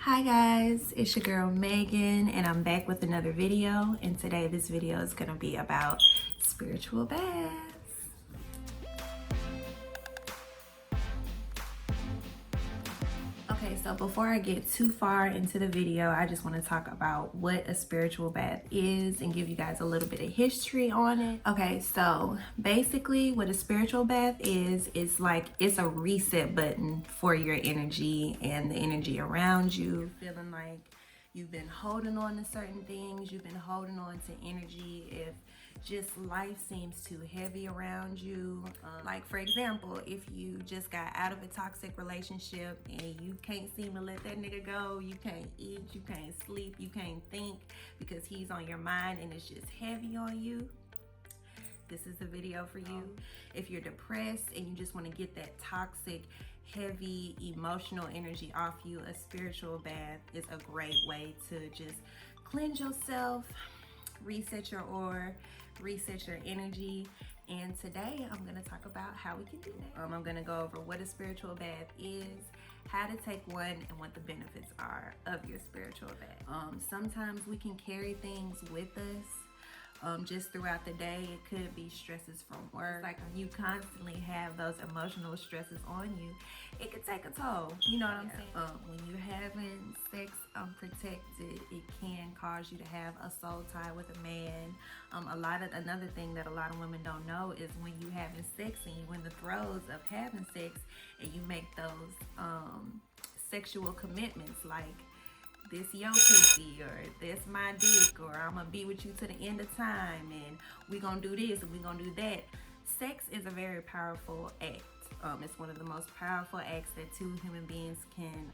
Hi guys, it's your girl Megan and I'm back with another video, and today this video is going to be about spiritual baths. Okay, so before I get too far into the video, I just want to talk about what a spiritual bath is and give you guys a little bit of history on it. Okay, so basically what a spiritual bath is like it's a reset button for your energy and the energy around you. Feeling like you've been holding on to certain things, you've been holding on to energy. If just life seems too heavy around you, like for example, if you just got out of a toxic relationship and you can't seem to let that nigga go, you can't eat, you can't sleep, you can't think because he's on your mind and it's just heavy on you, this is the video for you. If you're depressed and you just want to get that toxic, heavy, emotional energy off you, a spiritual bath is a great way to just cleanse yourself, reset your aura, reset your energy. And today I'm going to talk about how we can do that. I'm going to go over what a spiritual bath is, how to take one, and what the benefits are of your spiritual bath. Sometimes we can carry things with us just throughout the day. It could be stresses from work. Like you constantly have those emotional stresses on you, it could take a toll. You know what I'm saying? When you're having sex unprotected, it can cause you to have a soul tie with a man. Another thing that a lot of women don't know is when you having sex and you in the throes of having sex and you make those sexual commitments like, this your pussy, or this my dick, or I'm gonna be with you to the end of time, and we gonna do this and we gonna do that. Sex is a very powerful act. It's one of the most powerful acts that two human beings can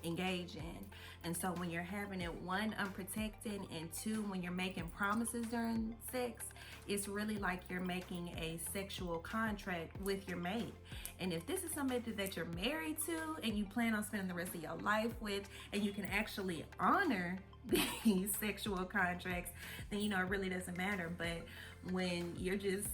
engage in. And so when you're having it, one, unprotected, and two, when you're making promises during sex, it's really like you're making a sexual contract with your mate. And if this is somebody that you're married to and you plan on spending the rest of your life with, and you can actually honor these sexual contracts, then you know it really doesn't matter. But when you're just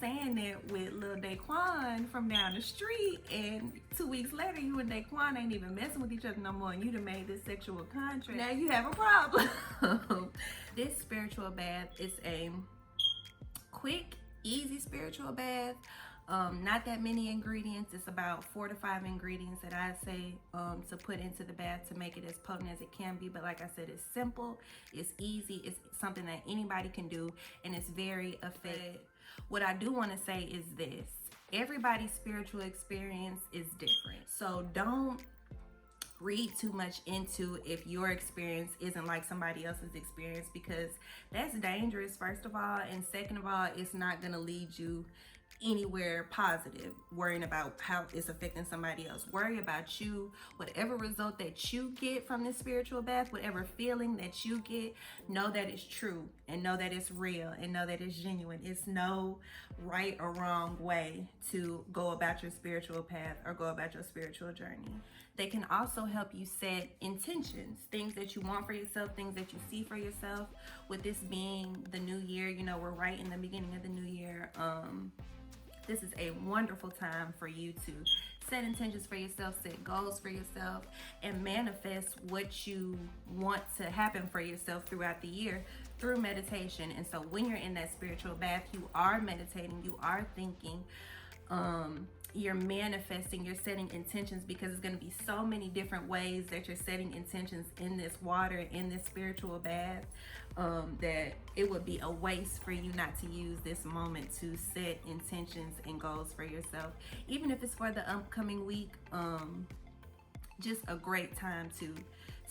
saying that with Lil Daquan from down the street, and 2 weeks later you and Daquan ain't even messing with each other no more, and you done made this sexual contract, now you have a problem. This spiritual bath is a quick, easy spiritual bath. Not that many ingredients. It's about 4 to 5 ingredients that I say to put into the bath to make it as potent as it can be. But like I said, it's simple, it's easy, it's something that anybody can do, and it's very effective. What I do want to say is this: everybody's spiritual experience is different. So don't read too much into if your experience isn't like somebody else's experience, because that's dangerous, first of all, and second of all, it's not going to lead you anywhere positive. Worrying about how it's affecting somebody else. Worry about you. Whatever result that you get from this spiritual bath, whatever feeling that you get, know that it's true, and know that it's real, and know that it's genuine. It's no right or wrong way to go about your spiritual path or go about your spiritual journey. They can also help you set intentions, things that you want for yourself, things that you see for yourself. With this being the new year, you know, we're right in the beginning of the new year. This is a wonderful time for you to set intentions for yourself, set goals for yourself, and manifest what you want to happen for yourself throughout the year through meditation. And so when you're in that spiritual bath, you are meditating, you are thinking, you're manifesting, you're setting intentions, because it's going to be so many different ways that you're setting intentions in this water, in this spiritual bath, that it would be a waste for you not to use this moment to set intentions and goals for yourself. Even if it's for the upcoming week, just a great time to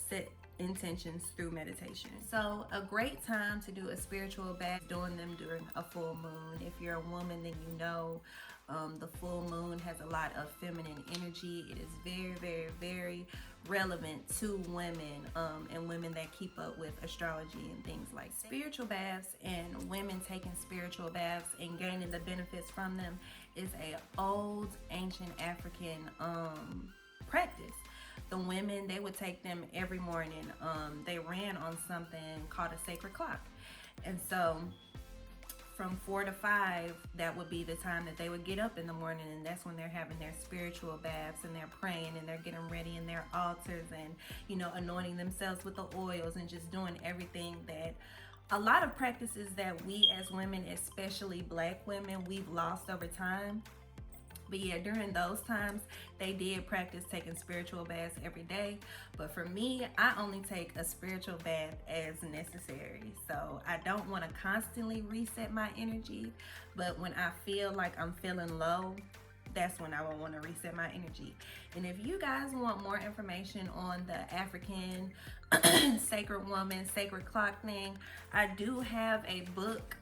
set intentions through meditation. So a great time to do a spiritual bath, doing them during a full moon. If you're a woman, then you know the full moon has a lot of feminine energy. It is very, very, very relevant to women and women that keep up with astrology and things like that. Spiritual baths and women taking spiritual baths and gaining the benefits from them is a old ancient African practice. The women, they would take them every morning. They ran on something called a sacred clock. And so from 4 to 5, that would be the time that they would get up in the morning, and that's when they're having their spiritual baths and they're praying and they're getting ready in their altars and, you know, anointing themselves with the oils and just doing everything that a lot of practices that we as women, especially Black women, we've lost over time. But yeah, during those times, they did practice taking spiritual baths every day. But for me, I only take a spiritual bath as necessary. So I don't want to constantly reset my energy. But when I feel like I'm feeling low, that's when I will want to reset my energy. And if you guys want more information on the African sacred woman, sacred clock thing, I do have a book.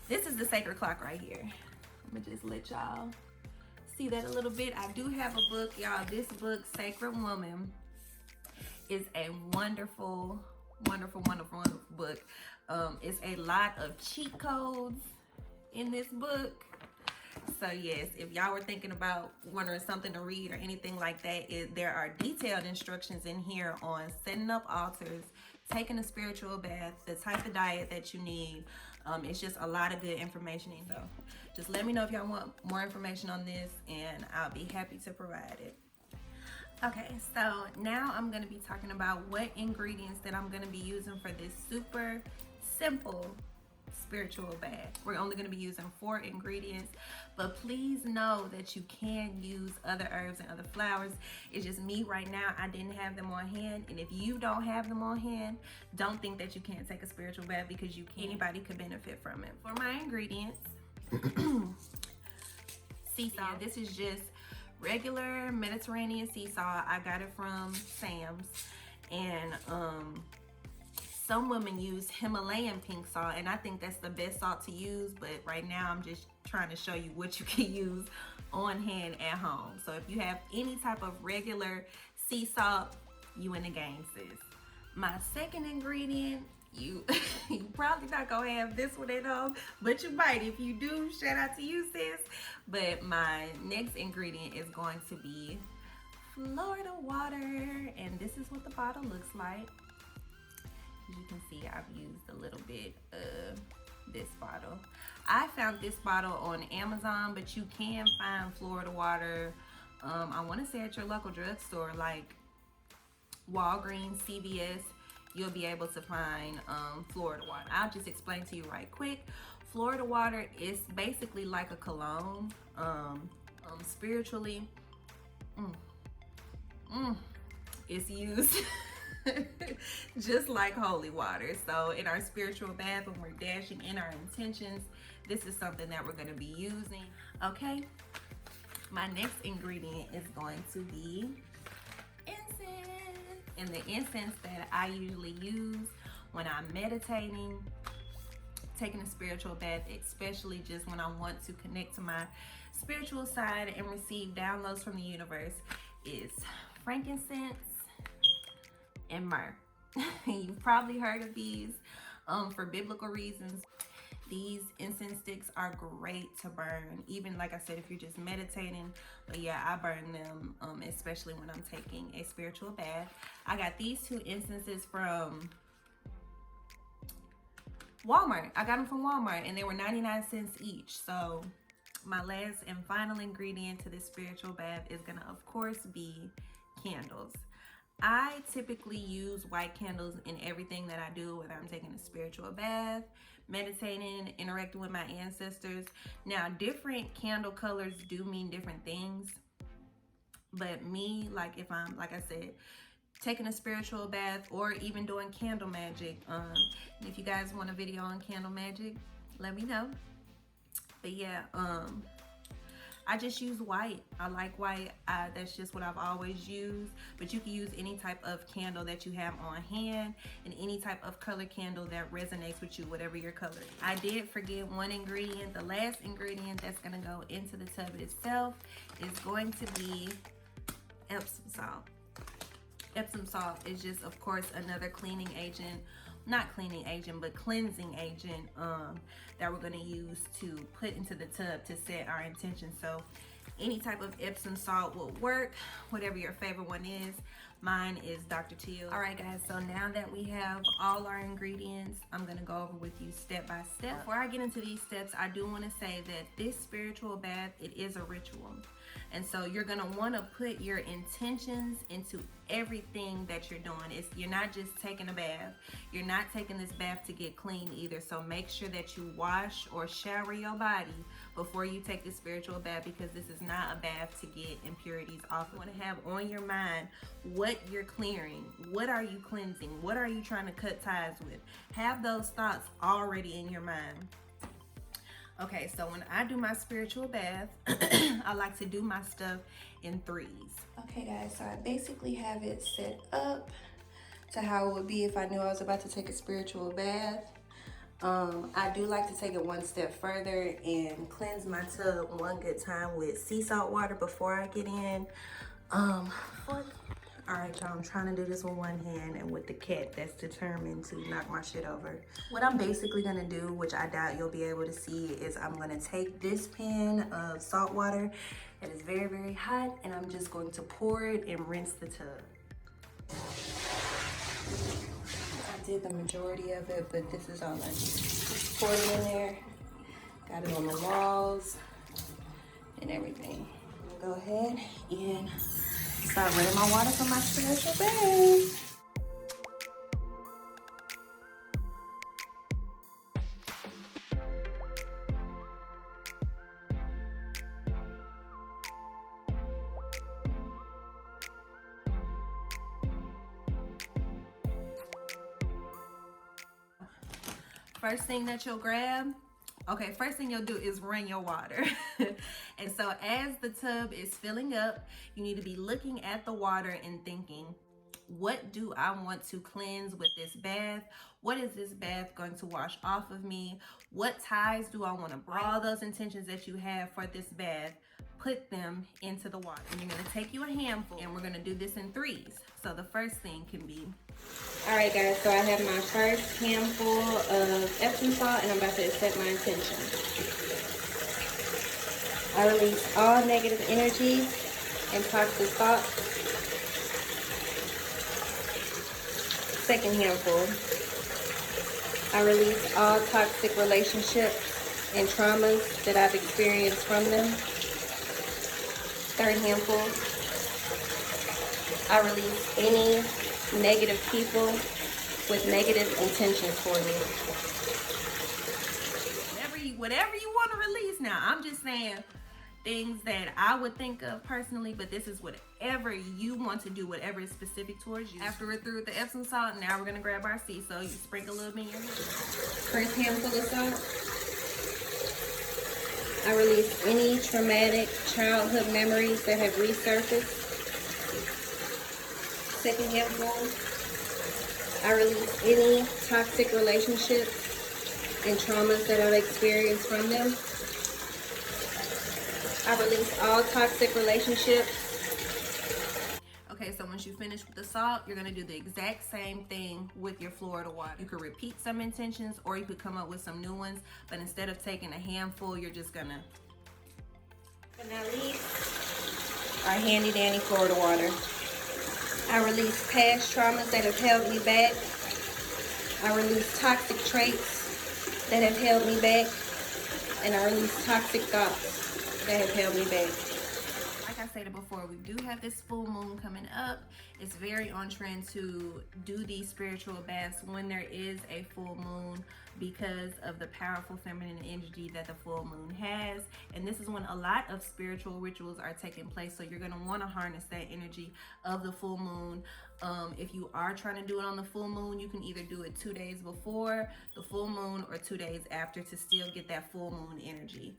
This is the sacred clock right here. I'm gonna just let y'all see that a little bit. I do have a book, y'all. This book, Sacred Woman, is a wonderful, wonderful, wonderful, wonderful book. It's a lot of cheat codes in this book. So yes, if y'all were thinking about wondering something to read or anything like that, there are detailed instructions in here on setting up altars, taking a spiritual bath, the type of diet that you need. It's just a lot of good information in there. So just let me know if y'all want more information on this and I'll be happy to provide it. Okay, so now I'm gonna be talking about what ingredients that I'm gonna be using for this super simple spiritual bath. We're only going to be using 4 ingredients, but please know that you can use other herbs and other flowers. It's just me right now, I didn't have them on hand, and if you don't have them on hand, don't think that you can't take a spiritual bath, because you can. Anybody could benefit from it. For my ingredients, sea salt. This is just regular Mediterranean sea salt. I got it from Sam's, and some women use Himalayan pink salt, and I think that's the best salt to use, but right now I'm just trying to show you what you can use on hand at home. So if you have any type of regular sea salt, you in the game, sis. My second ingredient, you probably not gonna have this one at home, but you might. If you do, shout out to you, sis. But my next ingredient is going to be Florida water, and this is what the bottle looks like. As you can see, I've used a little bit of this bottle. I found this bottle on Amazon, but you can find Florida water, I want to say at your local drugstore like Walgreens, CVS. You'll be able to find Florida water. I'll just explain to you right quick. Florida water is basically like a cologne, spiritually. It's used just like holy water. So in our spiritual bath, when we're dashing in our intentions, this is something that we're going to be using. Okay, my next ingredient is going to be incense. And the incense that I usually use when I'm meditating, taking a spiritual bath, especially just when I want to connect to my spiritual side and receive downloads from the universe, is frankincense and myrrh. You've probably heard of these for biblical reasons. These incense sticks are great to burn, even like I said, if you're just meditating. But yeah, I burn them especially when I'm taking a spiritual bath. I got these 2 incenses from Walmart. I got them from Walmart and they were 99 cents each. So my last and final ingredient to this spiritual bath is gonna, of course, be candles. I typically use white candles in everything that I do, whether I'm taking a spiritual bath, meditating, interacting with my ancestors. Now, different candle colors do mean different things, but me, like if I'm, like I said, taking a spiritual bath or even doing candle magic, and if you guys want a video on candle magic, let me know. But yeah, I just use white. I like white. That's just what I've always used. But you can use any type of candle that you have on hand and any type of color candle that resonates with you, whatever your color is. I did forget one ingredient. The last ingredient that's gonna go into the tub itself is going to be Epsom salt. Epsom salt is just, of course, another cleaning agent. Not cleaning agent, but cleansing agent that we're going to use to put into the tub to set our intention. So Any type of Epsom salt will work, whatever your favorite one is. Mine is Dr. Teal. All right, guys, so now that we have all our ingredients, I'm gonna go over with you step by step. Before I get into these steps, I do wanna say that this spiritual bath, it is a ritual. And so you're gonna wanna put your intentions into everything that you're doing. You're not just taking a bath. You're not taking this bath to get clean either. So make sure that you wash or shower your body before you take this spiritual bath, because this is not a bath to get impurities off. You wanna have on your mind what you're clearing. What are you cleansing? What are you trying to cut ties with? Have those thoughts already in your mind. Okay, so when I do my spiritual bath, I like to do my stuff in threes. Okay guys, so I basically have it set up to how it would be if I knew I was about to take a spiritual bath. I do like to take it one step further and cleanse my tub one good time with sea salt water before I get in. All right, y'all, I'm trying to do this with one hand and with the cat that's determined to knock my shit over. What I'm basically gonna do, which I doubt you'll be able to see, is I'm gonna take this pan of salt water that is very, very hot, and I'm just going to pour it and rinse the tub. I did the majority of it, but this is all I just poured it in there. Got it on the walls and everything. I'm gonna go ahead and start running my water for my spiritual bath. First thing that you'll grab, okay, first thing you'll do is run your water. And so as the tub is filling up, you need to be looking at the water and thinking, what do I want to cleanse with this bath? What is this bath going to wash off of me? What ties do I want to break? All those intentions that you have for this bath, put them into the water. And you're gonna take you a handful, and we're gonna do this in threes. So the first thing can be, all right guys, so I have my first handful of Epsom salt, and I'm about to set my intention. I release all negative energy and toxic thoughts. Second handful, I release all toxic relationships and traumas that I've experienced from them. Third handful, I release any negative people with negative intentions for me. Whatever you want to release now. I'm just saying things that I would think of personally, but this is whatever you want to do, whatever is specific towards you. After we're through with the Epsom salt, now we're gonna grab our sea. So you sprinkle a little bit in your hand. First handful of salt. I release any traumatic childhood memories that have resurfaced. Second handful, I release any toxic relationships and traumas that I've experienced from them. I release all toxic relationships. Okay, so once you finish with the salt, you're gonna do the exact same thing with your Florida water. You could repeat some intentions, or you could come up with some new ones, but instead of taking a handful, you're just gonna. And now leave our handy dandy Florida water. I release past traumas that have held me back. I release toxic traits that have held me back. And I release toxic thoughts that have held me back. Like I said before, we do have this full moon coming up. It's very on trend to do these spiritual baths when there is a full moon, because of the powerful feminine energy that the full moon has. And this is when a lot of spiritual rituals are taking place. So you're gonna wanna harness that energy of the full moon. If you are trying to do it on the full moon, you can either do it 2 days before the full moon or 2 days after to still get that full moon energy.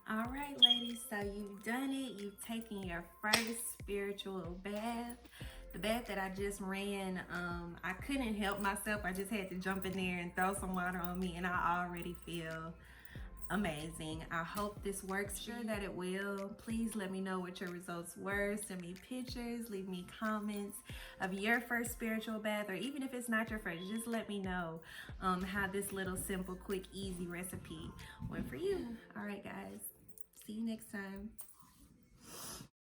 All right, ladies, so you've done it. You've taken your first spiritual bath. The bath that I just ran, I couldn't help myself. I just had to jump in there and throw some water on me, and I already feel amazing. I hope this works. Sure that it will. Please let me know what your results were. Send me pictures, leave me comments of your first spiritual bath, or even if it's not your first, just let me know how this little simple, quick, easy recipe went for you. All right, guys. See you next time.